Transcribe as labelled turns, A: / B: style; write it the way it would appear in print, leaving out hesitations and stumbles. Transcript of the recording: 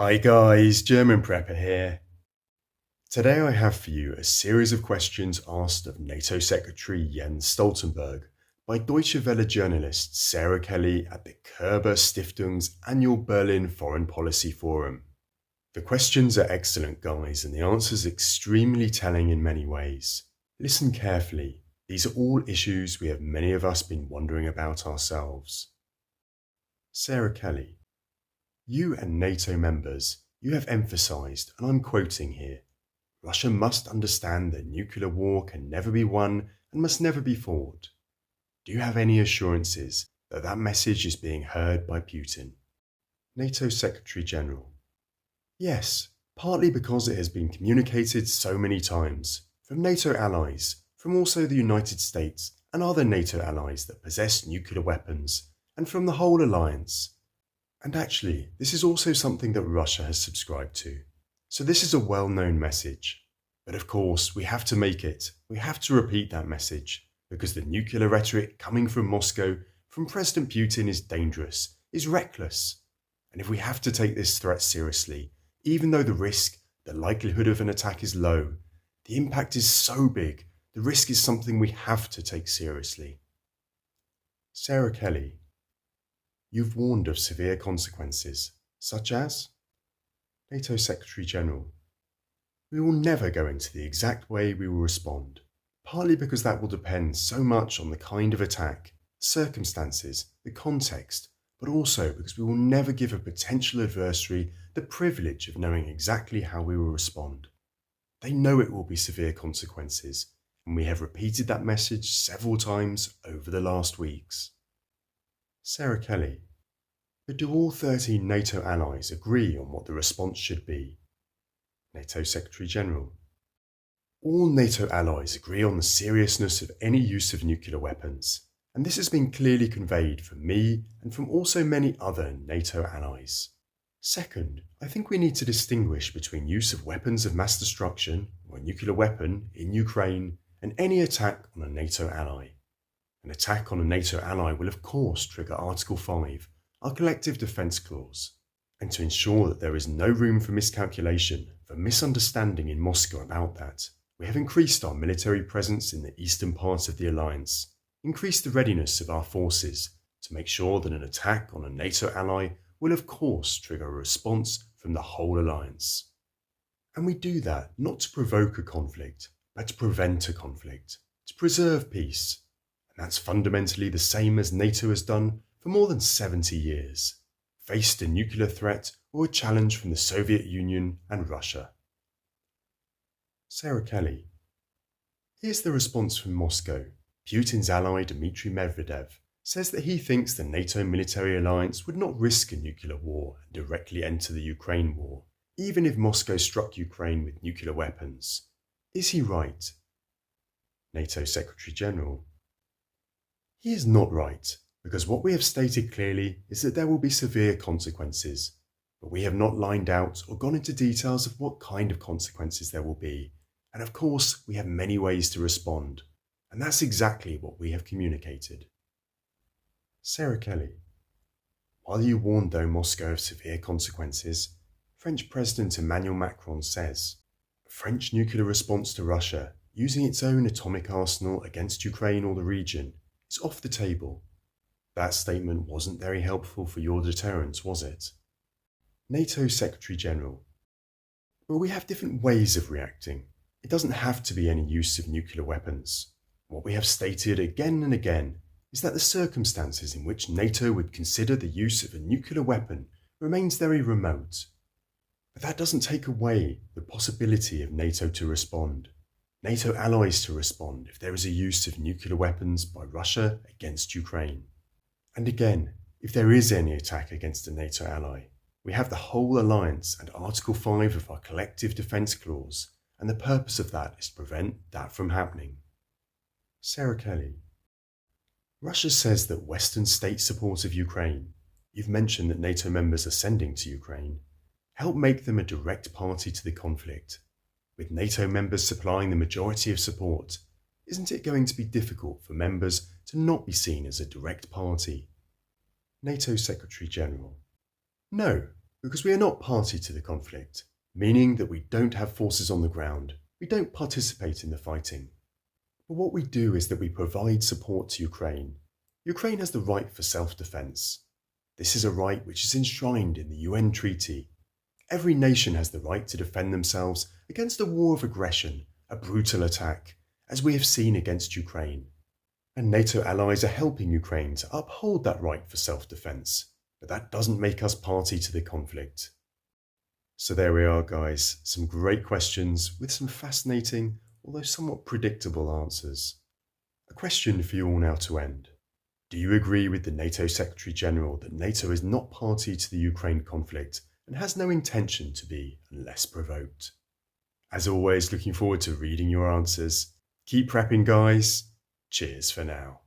A: Hi guys, German Prepper here. Today I have for you a series of questions asked of NATO Secretary Jens Stoltenberg by Deutsche Welle journalist Sarah Kelly at the Kerber Stiftung's annual Berlin Foreign Policy Forum. The questions are excellent, guys, and the answers extremely telling in many ways. Listen carefully. These are all issues we have many of us been wondering about ourselves. Sarah Kelly. You and NATO members, you have emphasized, and I'm quoting here, Russia must understand that nuclear war can never be won and must never be fought. Do you have any assurances that that message is being heard by Putin? NATO Secretary General. Yes, partly because it has been communicated so many times, from NATO allies, from also the United States and other NATO allies that possess nuclear weapons, and from the whole alliance. And actually, this is also something that Russia has subscribed to. So this is a well-known message. But of course, we have to make it. We have to repeat that message, because the nuclear rhetoric coming from Moscow, from President Putin, is dangerous, is reckless. And if we have to take this threat seriously, even though the risk, the likelihood of an attack is low, the impact is so big, the risk is something we have to take seriously. Sarah Kelly. You've warned of severe consequences, such as? NATO Secretary General. We will never go into the exact way we will respond, partly because that will depend so much on the kind of attack, circumstances, the context, but also because we will never give a potential adversary the privilege of knowing exactly how we will respond. They know it will be severe consequences, and we have repeated that message several times over the last weeks. Sarah Kelly. But do all 13 NATO allies agree on what the response should be? NATO Secretary General. All NATO allies agree on the seriousness of any use of nuclear weapons, and this has been clearly conveyed from me and from also many other NATO allies. Second, I think we need to distinguish between use of weapons of mass destruction or a nuclear weapon in Ukraine and any attack on a NATO ally. An attack on a NATO ally will of course trigger Article 5, our collective defence clause, and to ensure that there is no room for miscalculation, for misunderstanding in Moscow about that, we have increased our military presence in the eastern part of the alliance, increased the readiness of our forces to make sure that an attack on a NATO ally will of course trigger a response from the whole alliance. And we do that not to provoke a conflict, but to prevent a conflict, to preserve peace. And that's fundamentally the same as NATO has done for more than 70 years, faced a nuclear threat or a challenge from the Soviet Union and Russia. Sarah Kelly. Here's the response from Moscow. Putin's ally Dmitry Medvedev says that he thinks the NATO military alliance would not risk a nuclear war and directly enter the Ukraine war, even if Moscow struck Ukraine with nuclear weapons. Is he right? NATO Secretary General. He is not right, because what we have stated clearly is that there will be severe consequences, but we have not lined out or gone into details of what kind of consequences there will be, and of course we have many ways to respond, and that's exactly what we have communicated. Sarah Kelly. While you warned though Moscow of severe consequences, French President Emmanuel Macron says, a French nuclear response to Russia using its own atomic arsenal against Ukraine or the region is off the table. That statement wasn't very helpful for your deterrence, was it? NATO Secretary General. But we have different ways of reacting. It doesn't have to be any use of nuclear weapons. What we have stated again and again is that the circumstances in which NATO would consider the use of a nuclear weapon remains very remote. But that doesn't take away the possibility of NATO to respond, NATO allies to respond if there is a use of nuclear weapons by Russia against Ukraine. And again, if there is any attack against a NATO ally, we have the whole alliance and Article 5 of our collective defence clause, and the purpose of that is to prevent that from happening. Sarah Kelly. Russia says that Western state support of Ukraine, you've mentioned that NATO members are sending to Ukraine, help make them a direct party to the conflict. With NATO members supplying the majority of support, isn't it going to be difficult for members to not be seen as a direct party? NATO Secretary General. No, Because we are not party to the conflict, meaning that we don't have forces on the ground, we don't participate in the fighting. But what we do is that we provide support to Ukraine. Ukraine has the right for self-defense. This is a right which is enshrined in the UN Treaty. Every nation has the right to defend themselves against a war of aggression, a brutal attack, as we have seen against Ukraine. And NATO allies are helping Ukraine to uphold that right for self-defense, but that doesn't make us party to the conflict. So there we are, guys, some great questions with some fascinating, although somewhat predictable answers. A question for you all now to end. Do you agree with the NATO Secretary General that NATO is not party to the Ukraine conflict and has no intention to be unless provoked? As always, looking forward to reading your answers. Keep prepping, guys. Cheers for now.